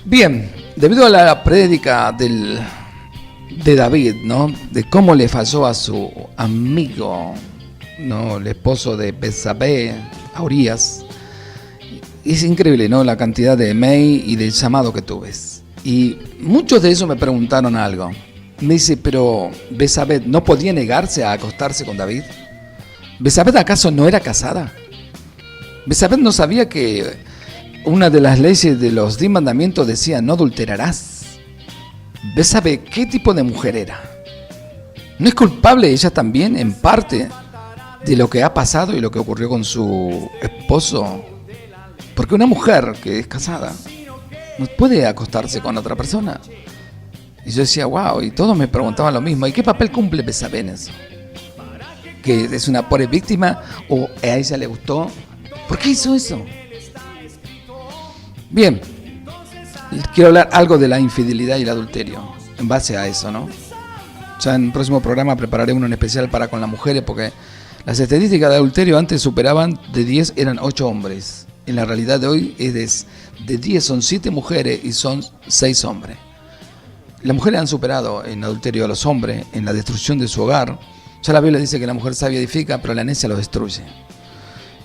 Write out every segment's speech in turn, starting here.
Bien, debido a la prédica de David, ¿no? De cómo le falló a su amigo, ¿no? El esposo de Betsabé, a Urías. Es increíble, ¿no? La cantidad de email y de llamado que tuve. Y muchos de ellos me preguntaron algo. Me dice, pero Betsabé no podía negarse a acostarse con David. ¿Betsabé acaso no era casada? ¿Betsabé no sabía que una de las leyes de los 10 mandamientos decía no adulterarás? ¿Betsabé qué tipo de mujer era? ¿No es culpable ella también en parte de lo que ha pasado y lo que ocurrió con su esposo? Porque una mujer que es casada no puede acostarse con otra persona. Y yo decía, wow, y todos me preguntaban lo mismo. ¿Y qué papel cumple Betsabé en eso? ¿Que es una pobre víctima o a ella le gustó? ¿Por qué hizo eso? Bien, quiero hablar algo de la infidelidad y el adulterio en base a eso, ¿no? Ya en el próximo programa prepararé uno en especial para con las mujeres, porque las estadísticas de adulterio antes superaban de 10, eran 8 hombres. En la realidad de hoy es de 10 son 7 mujeres y son 6 hombres. Las mujeres han superado en adulterio a los hombres, en la destrucción de su hogar. Ya la Biblia dice que la mujer sabia edifica, pero la necia lo destruye.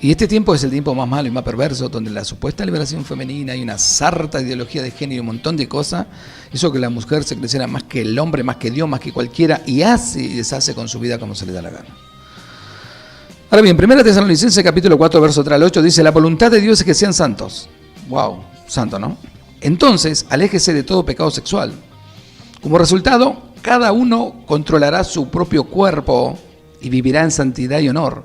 Y este tiempo es el tiempo más malo y más perverso, donde la supuesta liberación femenina y una sarta de ideología de género y un montón de cosas hizo que la mujer se creciera más que el hombre, más que Dios, más que cualquiera, y hace y deshace con su vida como se le da la gana. Ahora bien, 1 Tesalonicenses capítulo 4, verso 3 al 8 dice: la voluntad de Dios es que sean santos. Wow, santo, ¿no? Entonces, aléjese de todo pecado sexual. Como resultado, cada uno controlará su propio cuerpo y vivirá en santidad y honor,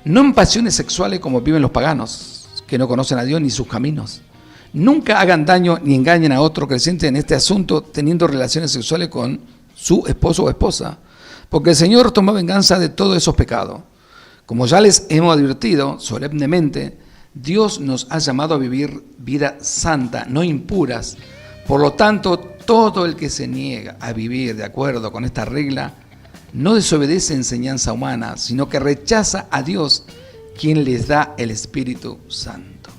no en pasiones sexuales como viven los paganos, que no conocen a Dios ni sus caminos. Nunca hagan daño ni engañen a otro creyente en este asunto teniendo relaciones sexuales con su esposo o esposa, porque el Señor toma venganza de todos esos pecados. Como ya les hemos advertido solemnemente, Dios nos ha llamado a vivir vida santa, no impuras. Por lo tanto, todo el que se niega a vivir de acuerdo con esta regla no desobedece enseñanza humana, sino que rechaza a Dios, quien les da el Espíritu Santo.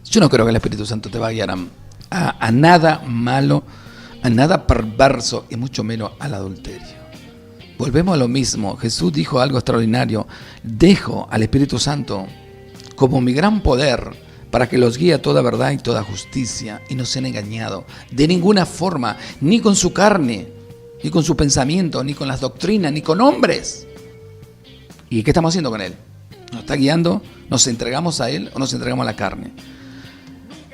Yo no creo que el Espíritu Santo te va a guiar a nada malo, a nada perverso, y mucho menos al adulterio. Volvemos a lo mismo. Jesús dijo algo extraordinario: dejo al Espíritu Santo como mi gran poder para que los guíe a toda verdad y toda justicia, y no sean engañados de ninguna forma, ni con su carne, ni con su pensamiento, ni con las doctrinas, ni con hombres. ¿Y qué estamos haciendo con Él? ¿Nos está guiando? ¿Nos entregamos a Él o nos entregamos a la carne?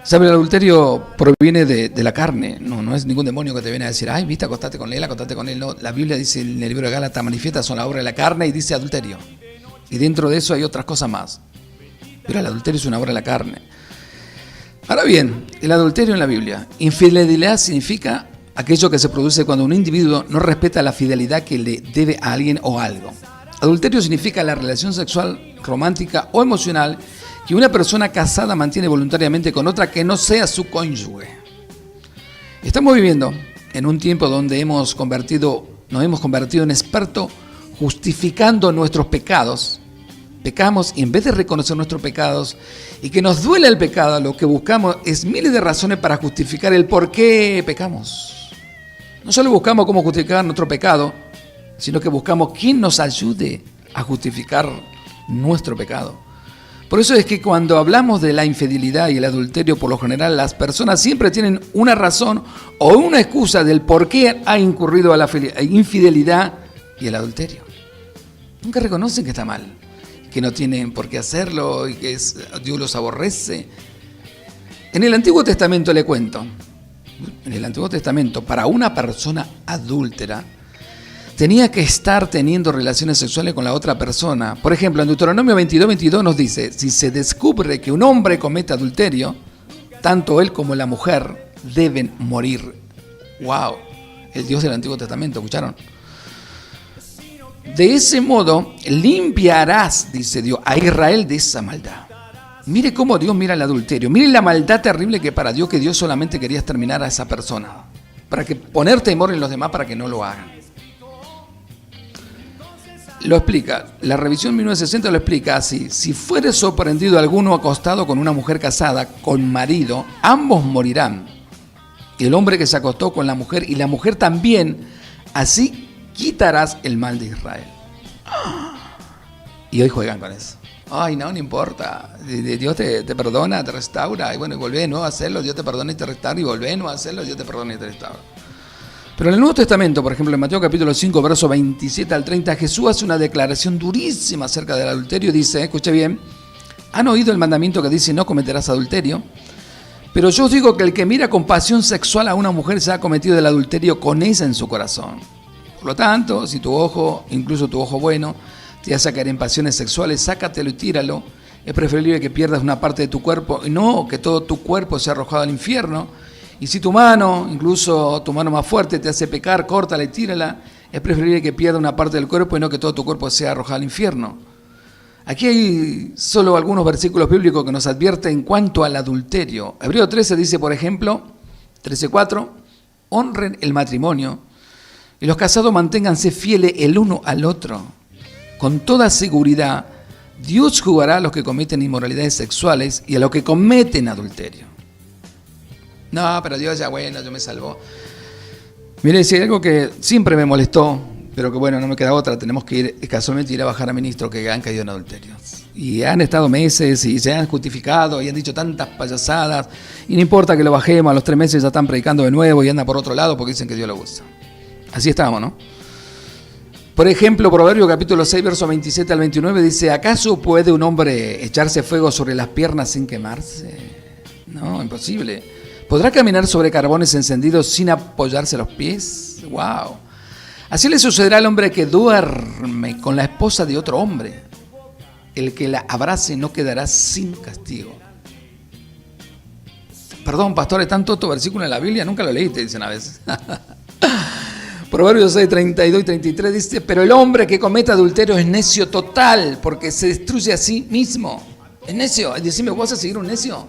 ¿Sabe? El adulterio proviene de la carne. No es ningún demonio que te viene a decir, ay, viste, acostate con él. No, la Biblia dice en el libro de Gálatas, manifiestas son la obra de la carne, y dice adulterio. Y dentro de eso hay otras cosas más. Pero el adulterio es una obra de la carne. Ahora bien, el adulterio en la Biblia. Infidelidad significa aquello que se produce cuando un individuo no respeta la fidelidad que le debe a alguien o algo. Adulterio significa la relación sexual, romántica o emocional que una persona casada mantiene voluntariamente con otra que no sea su cónyuge. Estamos viviendo en un tiempo donde nos hemos convertido en expertos justificando nuestros pecados. Pecamos y en vez de reconocer nuestros pecados y que nos duele el pecado, lo que buscamos es miles de razones para justificar el por qué pecamos. No solo buscamos cómo justificar nuestro pecado, sino que buscamos quién nos ayude a justificar nuestro pecado. Por eso es que cuando hablamos de la infidelidad y el adulterio, por lo general las personas siempre tienen una razón o una excusa del por qué ha incurrido a la infidelidad y el adulterio. Nunca reconocen que está mal, que no tienen por qué hacerlo y que Dios los aborrece. En el Antiguo Testamento le cuento, en el Antiguo Testamento, para una persona adúltera, tenía que estar teniendo relaciones sexuales con la otra persona. Por ejemplo, en Deuteronomio 22:22 nos dice, si se descubre que un hombre comete adulterio, tanto él como la mujer deben morir. ¡Wow! El Dios del Antiguo Testamento, ¿escucharon? De ese modo, limpiarás, dice Dios, a Israel de esa maldad. Mire cómo Dios mira el adulterio. Mire la maldad terrible que para Dios, que Dios solamente quería exterminar a esa persona, para que poner temor en los demás para que no lo hagan. lo explica, la revisión 1960 lo explica así: si fuere sorprendido alguno acostado con una mujer casada, con marido, ambos morirán. El hombre que se acostó con la mujer y la mujer también, así quitarás el mal de Israel. Y hoy juegan con eso. Ay, no importa. Dios te perdona, te restaura, y bueno, y volvés no a hacerlo, Dios te perdona y te restaura, y volvés no a hacerlo, Dios te perdona y te restaura. Pero en el Nuevo Testamento, por ejemplo, en Mateo capítulo 5, verso 27 al 30, Jesús hace una declaración durísima acerca del adulterio. Dice, escuche bien, ¿han oído el mandamiento que dice no cometerás adulterio? Pero yo os digo que el que mira con pasión sexual a una mujer se ha cometido el adulterio con ella en su corazón. Por lo tanto, si tu ojo, incluso tu ojo bueno, te hace caer en pasiones sexuales, sácatelo y tíralo. Es preferible que pierdas una parte de tu cuerpo y no que todo tu cuerpo sea arrojado al infierno. Y si tu mano, incluso tu mano más fuerte, te hace pecar, córtala y tírala. Es preferible que pierda una parte del cuerpo y no que todo tu cuerpo sea arrojado al infierno. Aquí hay solo algunos versículos bíblicos que nos advierten en cuanto al adulterio. Hebreo 13 dice, por ejemplo, 13:4, honren el matrimonio y los casados manténganse fieles el uno al otro. Con toda seguridad, Dios juzgará a los que cometen inmoralidades sexuales y a los que cometen adulterio. No, pero Dios ya bueno, yo me salvó. Mire, si hay algo que siempre me molestó, pero que bueno, no me queda otra, tenemos que ir, casualmente ir a bajar a ministros que han caído en adulterio. Y han estado meses y se han justificado y han dicho tantas payasadas, y no importa que lo bajemos, a los 3 meses ya están predicando de nuevo y andan por otro lado porque dicen que Dios lo usa. Así estamos, ¿no? Por ejemplo, Proverbios capítulo 6, versos 27 al 29 dice, ¿acaso puede un hombre echarse fuego sobre las piernas sin quemarse? No, imposible. ¿Podrá caminar sobre carbones encendidos sin apoyarse los pies? ¡Wow! Así le sucederá al hombre que duerme con la esposa de otro hombre. El que la abrace no quedará sin castigo. Perdón, pastor, ¿es tanto otro versículo en la Biblia? Nunca lo leí, te dicen a veces. Proverbios 6, 32 y 33 dice, pero el hombre que comete adulterio es necio total, porque se destruye a sí mismo. Es necio. Decime, ¿vas a seguir un necio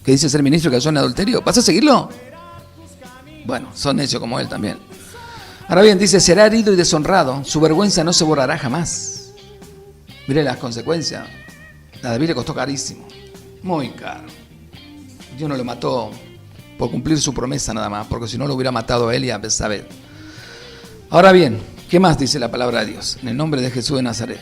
que dice ser ministro que cayó en adulterio? ¿Vas a seguirlo? Bueno, son necios como él también. Ahora bien, dice, será herido y deshonrado, su vergüenza no se borrará jamás. Mire las consecuencias. A David le costó carísimo, muy caro. Dios no lo mató por cumplir su promesa nada más, porque si no lo hubiera matado a él y a Betsabé. Ahora bien, ¿qué más dice la palabra de Dios? En el nombre de Jesús de Nazaret.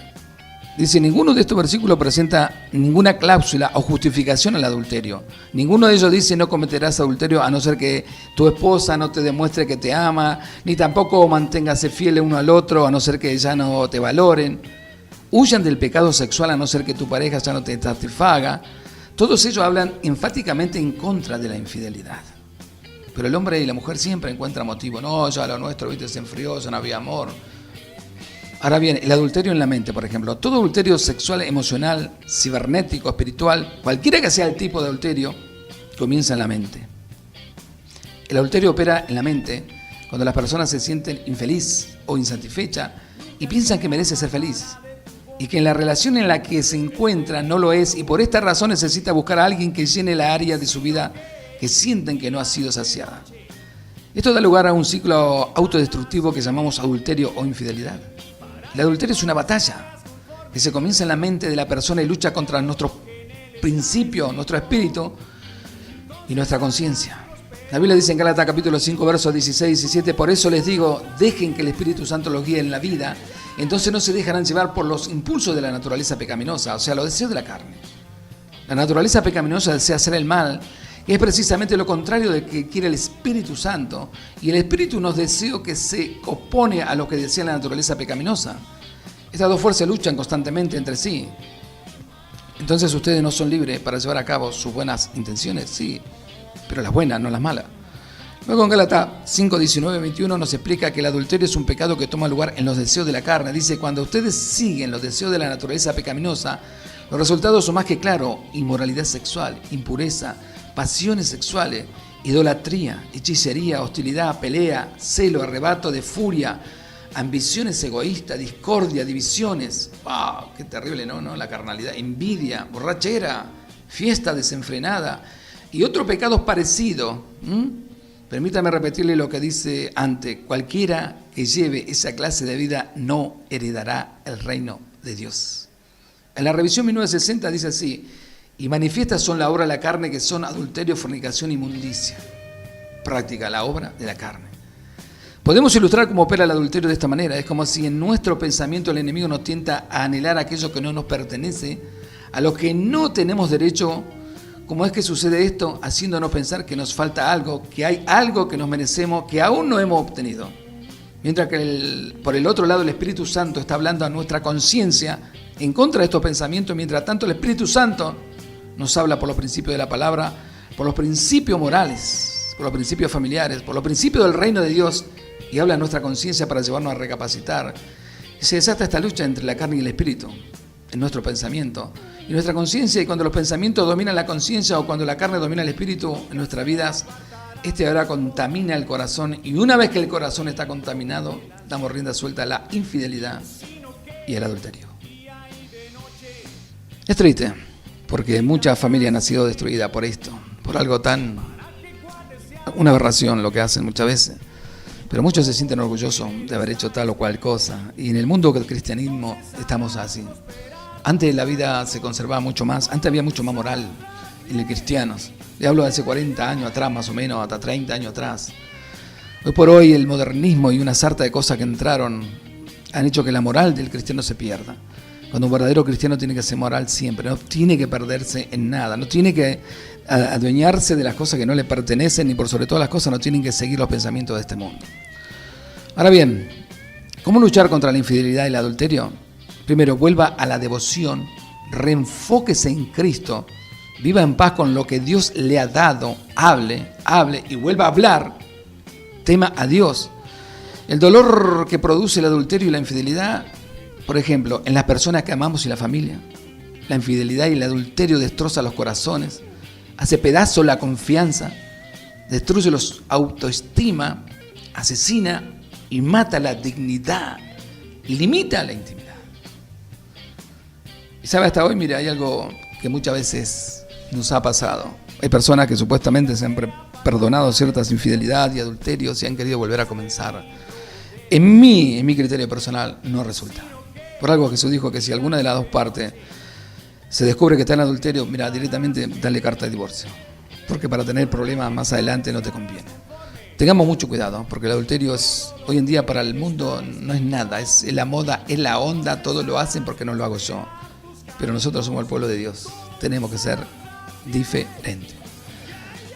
Dice, ninguno de estos versículos presenta ninguna cláusula o justificación al adulterio. Ninguno de ellos dice no cometerás adulterio a no ser que tu esposa no te demuestre que te ama, ni tampoco manténgase fiel uno al otro a no ser que ya no te valoren. Huyan del pecado sexual a no ser que tu pareja ya no te satisfaga. Todos ellos hablan enfáticamente en contra de la infidelidad. Pero el hombre y la mujer siempre encuentran motivo. No, ya lo nuestro, viste, se enfrió, ya no había amor. Ahora bien, el adulterio en la mente, por ejemplo. Todo adulterio sexual, emocional, cibernético, espiritual, cualquiera que sea el tipo de adulterio, comienza en la mente. El adulterio opera en la mente cuando las personas se sienten infeliz o insatisfecha y piensan que merece ser feliz, y que en la relación en la que se encuentra no lo es, y por esta razón necesita buscar a alguien que llene la área de su vida que sienten que no ha sido saciada. Esto da lugar a un ciclo autodestructivo que llamamos adulterio o infidelidad. El adulterio es una batalla que se comienza en la mente de la persona y lucha contra nuestros principios, nuestro espíritu y nuestra conciencia. La Biblia dice en Gálatas capítulo 5, versos 16 y 17, por eso les digo, dejen que el Espíritu Santo los guíe en la vida, entonces no se dejarán llevar por los impulsos de la naturaleza pecaminosa, o sea, los deseos de la carne. La naturaleza pecaminosa desea hacer el mal, que es precisamente lo contrario de que quiere el Espíritu Santo, y el Espíritu nos desea que se opone a lo que desea la naturaleza pecaminosa. Estas dos fuerzas luchan constantemente entre sí. Entonces ustedes no son libres para llevar a cabo sus buenas intenciones, sí, pero las buenas, no las malas. Luego en Gálatas 5, 19, 21 nos explica que el adulterio es un pecado que toma lugar en los deseos de la carne. Dice, cuando ustedes siguen los deseos de la naturaleza pecaminosa, los resultados son más que claros: inmoralidad sexual, impureza, pasiones sexuales, idolatría, hechicería, hostilidad, pelea, celo, arrebato de furia, ambiciones egoístas, discordia, divisiones. ¡Wow! ¡Qué terrible, ¿no? La carnalidad, envidia, borrachera, fiesta desenfrenada y otros pecados parecidos. Permítame repetirle lo que dice antes. Cualquiera que lleve esa clase de vida no heredará el reino de Dios. En la revisión 1960 dice así: y manifiestas son la obra de la carne, que son adulterio, fornicación, inmundicia. Práctica, la obra de la carne. Podemos ilustrar cómo opera el adulterio de esta manera. Es como si en nuestro pensamiento el enemigo nos tienta a anhelar aquello que no nos pertenece, a lo que no tenemos derecho. ¿Cómo es que sucede esto? Haciéndonos pensar que nos falta algo, que hay algo que nos merecemos, que aún no hemos obtenido. Mientras que por el otro lado el Espíritu Santo está hablando a nuestra conciencia en contra de estos pensamientos. Mientras tanto el Espíritu Santo nos habla por los principios de la palabra, por los principios morales, por los principios familiares, por los principios del reino de Dios, y habla a nuestra conciencia para llevarnos a recapacitar. Y se desata esta lucha entre la carne y el espíritu en nuestro pensamiento y nuestra conciencia, y cuando los pensamientos dominan la conciencia o cuando la carne domina el espíritu en nuestras vidas, ahora contamina el corazón, y una vez que el corazón está contaminado, damos rienda suelta a la infidelidad y al adulterio. Es triste, porque muchas familias han sido destruidas por esto, por algo tan... una aberración lo que hacen muchas veces. Pero muchos se sienten orgullosos de haber hecho tal o cual cosa. Y en el mundo del cristianismo estamos así. Antes la vida se conservaba mucho más, antes había mucho más moral en los cristianos. Le hablo de hace 40 años atrás, más o menos, hasta 30 años atrás. Hoy por hoy el modernismo y una sarta de cosas que entraron han hecho que la moral del cristiano se pierda. Cuando un verdadero cristiano tiene que ser moral siempre, no tiene que perderse en nada, no tiene que adueñarse de las cosas que no le pertenecen, y por sobre todas las cosas no tienen que seguir los pensamientos de este mundo. Ahora bien, ¿cómo luchar contra la infidelidad y el adulterio? Primero, vuelva a la devoción, reenfóquese en Cristo, viva en paz con lo que Dios le ha dado, hable y vuelva a hablar, tema a Dios. El dolor que produce el adulterio y la infidelidad, por ejemplo, en las personas que amamos y la familia, la infidelidad y el adulterio destroza los corazones, hace pedazo la confianza, destruye la autoestima, asesina y mata la dignidad, limita la intimidad. Y sabe, hasta hoy, mire, hay algo que muchas veces nos ha pasado. Hay personas que supuestamente se han perdonado ciertas infidelidades y adulterios y han querido volver a comenzar. En mi criterio personal, no resulta. Por algo Jesús dijo que si alguna de las dos partes se descubre que está en adulterio, mira, directamente dale carta de divorcio. Porque para tener problemas más adelante no te conviene. Tengamos mucho cuidado, porque el adulterio es, hoy en día para el mundo no es nada, es la moda, es la onda, todo lo hacen porque no lo hago yo. Pero nosotros somos el pueblo de Dios, tenemos que ser diferentes.